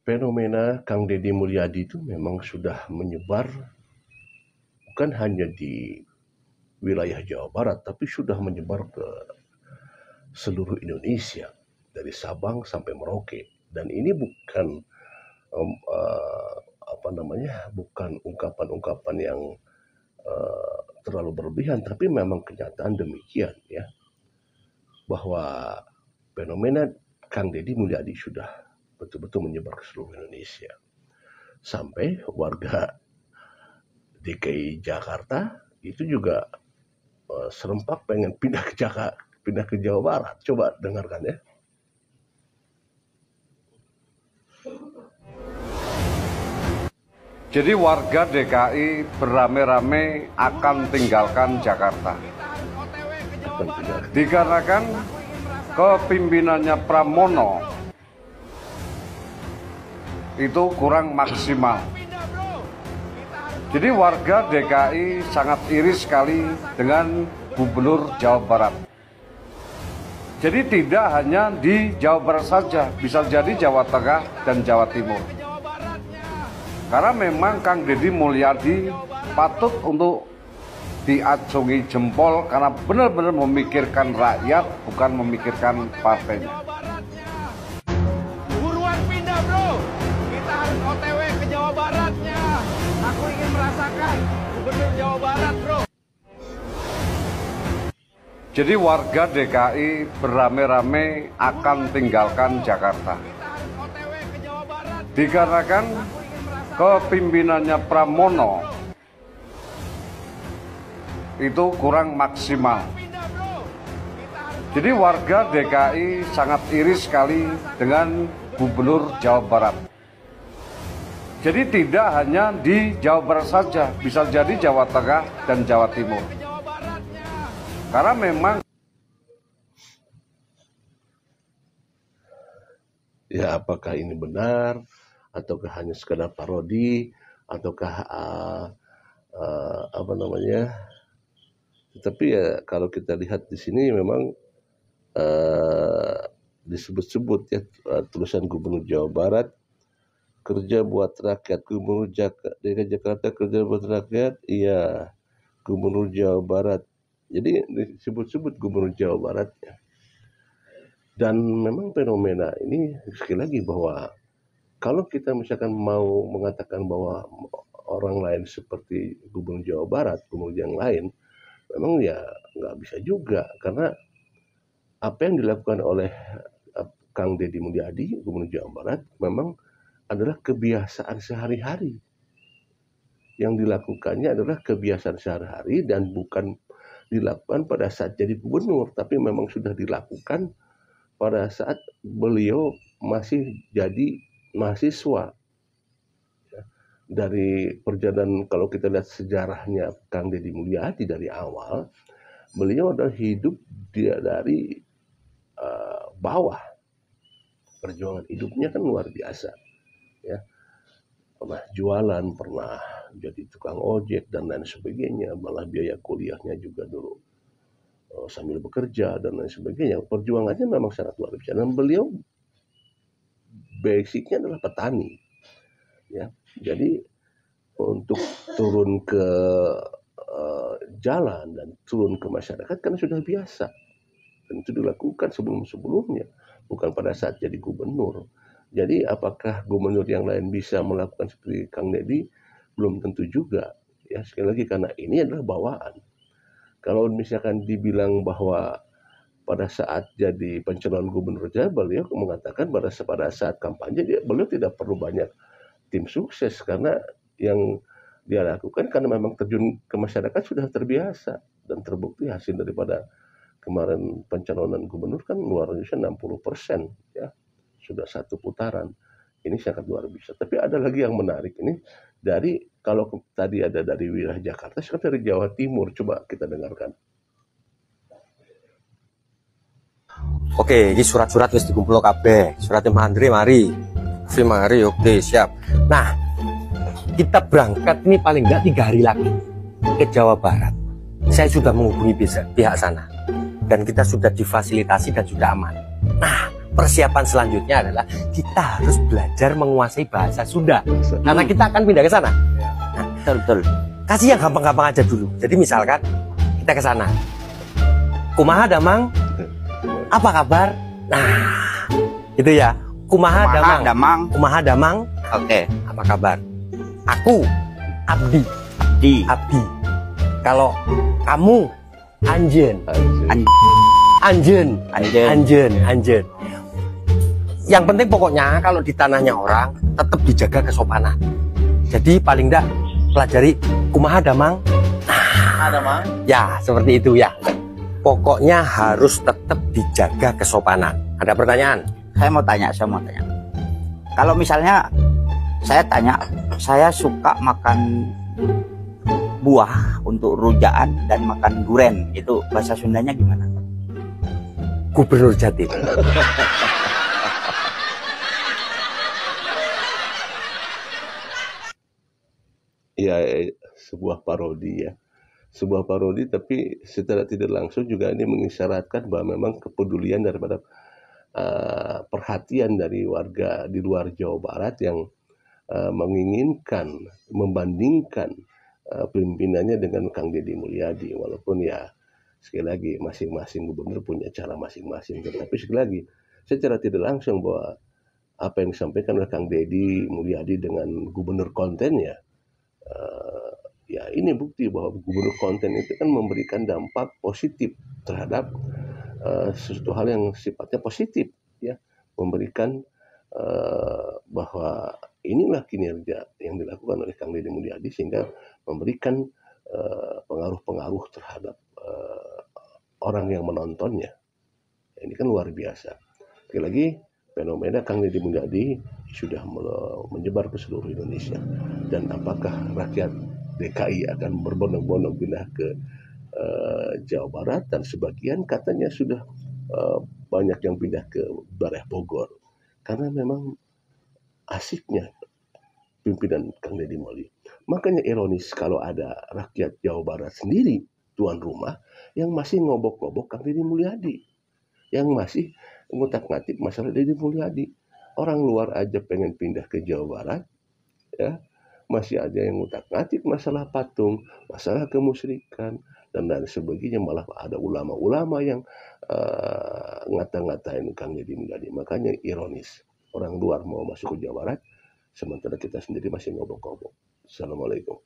fenomena Kang Deddy Mulyadi itu memang sudah menyebar bukan hanya di wilayah Jawa Barat, tapi sudah menyebar ke seluruh Indonesia dari Sabang sampai Merauke. Dan ini bukan bukan ungkapan-ungkapan yang terlalu berlebihan, tapi memang kenyataan demikian ya, bahwa fenomena Kang Deddy Mulyadi sudah betul-betul menyebar ke seluruh Indonesia. Sampai warga DKI Jakarta itu juga serempak pengen pindah ke Jawa Barat. Coba dengarkan ya. Jadi warga DKI beramai-ramai akan tinggalkan Jakarta. Dikarenakan kepimpinannya Pramono itu kurang maksimal. Jadi warga DKI sangat iri sekali dengan Gubernur Jawa Barat. Jadi tidak hanya di Jawa Barat saja, bisa jadi Jawa Tengah dan Jawa Timur. Karena memang Kang Deddy Mulyadi patut untuk diacungi jempol karena benar-benar memikirkan rakyat, bukan memikirkan partainya. Buruan pindah bro, kita harus OTW ke Jawa Baratnya. Aku ingin merasakan Gubernur Jawa Barat bro. Jadi warga DKI beramai-ramai akan tinggalkan Jakarta. Dikarenakan kepimpinannya Pramono itu kurang maksimal. Jadi warga DKI sangat iri sekali dengan Gubernur Jawa Barat. Jadi tidak hanya di Jawa Barat saja, bisa jadi Jawa Tengah dan Jawa Timur. Karena memang ya, apakah ini benar ataukah hanya sekedar parodi ataukah tetapi ya kalau kita lihat di sini memang disebut-sebut ya tulisan Gubernur Jawa Barat kerja buat rakyat, Gubernur DKI Jakarta kerja buat rakyat, iya Gubernur Jawa Barat. Jadi disebut-sebut Gubernur Jawa Barat ya. Dan memang fenomena ini sekali lagi bahwa kalau kita misalkan mau mengatakan bahwa orang lain seperti Gubernur Jawa Barat, gubernur yang lain, memang ya nggak bisa juga. Karena apa yang dilakukan oleh Kang Deddy Mulyadi, Gubernur Jawa Barat, memang adalah kebiasaan sehari-hari. Yang dilakukannya adalah kebiasaan sehari-hari dan bukan dilakukan pada saat jadi gubernur, tapi memang sudah dilakukan pada saat beliau masih jadi mahasiswa. Dari perjalanan kalau kita lihat sejarahnya Kang Deddy Mulyadi dari awal, beliau adalah hidup dia dari bawah. Perjuangan hidupnya kan luar biasa. Ya. Pernah jualan, pernah jadi tukang ojek dan lain sebagainya, malah biaya kuliahnya juga dulu sambil bekerja dan lain sebagainya. Perjuangannya memang sangat luar biasa. Dan beliau basicnya adalah petani, ya. Jadi untuk turun ke jalan dan turun ke masyarakat kan sudah biasa dan itu dilakukan sebelum-sebelumnya, bukan pada saat jadi gubernur. Jadi apakah gubernur yang lain bisa melakukan seperti Kang Deddy? Belum tentu juga. Ya sekali lagi karena ini adalah bawaan. Kalau misalkan dibilang bahwa pada saat jadi pencalonan gubernur saja, beliau mengatakan pada saat kampanye beliau tidak perlu banyak tim sukses karena yang dia lakukan karena memang terjun ke masyarakat sudah terbiasa dan terbukti hasil daripada kemarin pencalonan gubernur kan luar biasa 60% ya, sudah satu putaran. Ini sangat luar biasa. Tapi ada lagi yang menarik ini dari kalau tadi ada dari wilayah Jakarta, sekarang dari Jawa Timur. Coba kita dengarkan. Oke, ini surat-surat wis dikumpul kabeh. Suratnya Mas Andre mari. Mari, oke, siap. Nah, kita berangkat ini paling enggak 3 hari lagi ke Jawa Barat. Saya sudah menghubungi pihak sana dan kita sudah difasilitasi dan sudah aman. Nah, persiapan selanjutnya adalah kita harus belajar menguasai bahasa Sunda. Karena kita akan pindah ke sana. Nah, Betul. kasih yang gampang-gampang aja dulu. Jadi misalkan kita ke sana. Kumaha damang? Apa kabar? Nah, gitu ya. Kumaha damang? Damang. Kumaha damang? Oke. Apa kabar? Aku Abdi. Abdi. Kalau kamu Anjen. Anjen. Anjen. Yang penting pokoknya kalau di tanahnya orang tetap dijaga kesopanan. Jadi paling enggak pelajari kumaha damang. Damang. Ya, seperti itu ya. Pokoknya harus tetap dijaga kesopanan. Ada pertanyaan? Saya mau tanya. Kalau misalnya saya tanya, saya suka makan buah untuk rujaan dan makan duren, itu bahasa Sundanya gimana? Gubernur Jatim. Ya, sebuah parodi ya. Sebuah parodi, tapi secara tidak langsung juga ini mengisyaratkan bahwa memang kepedulian daripada perhatian dari warga di luar Jawa Barat yang menginginkan membandingkan pimpinannya dengan Kang Deddy Mulyadi. Walaupun ya sekali lagi masing-masing gubernur punya cara masing-masing, tetapi sekali lagi secara tidak langsung bahwa apa yang disampaikan oleh Kang Deddy Mulyadi dengan gubernur kontennya, ya ini bukti bahwa gubernur konten itu kan memberikan dampak positif terhadap sesuatu hal yang sifatnya positif, ya, memberikan bahwa inilah kinerja yang dilakukan oleh Kang Deddy Mulyadi sehingga memberikan pengaruh-pengaruh terhadap orang yang menontonnya. Ini kan luar biasa. Sekali lagi, fenomena Kang Deddy Mulyadi sudah menyebar ke seluruh Indonesia. Dan apakah rakyat DKI akan berbondong-bondong pindah ke Jawa Barat, dan sebagian katanya sudah banyak yang pindah ke wilayah Bogor. Karena memang asiknya pimpinan Kang Deddy Mulyadi. Makanya ironis kalau ada rakyat Jawa Barat sendiri, tuan rumah, yang masih ngobok-ngobok Kang Deddy Mulyadi, yang masih ngutak-ngatik masalah Deddy Mulyadi. Orang luar aja pengen pindah ke Jawa Barat, ya, masih ada yang ngutak-ngatik masalah patung, masalah kemusyrikan, dan lain sebagainya. Malah ada ulama-ulama yang ngata-ngatain Kang Deddy Mulyadi. Makanya ironis, orang luar mau masuk ke Jawa Barat, sementara kita sendiri masih ngobok-ngobok. Assalamualaikum.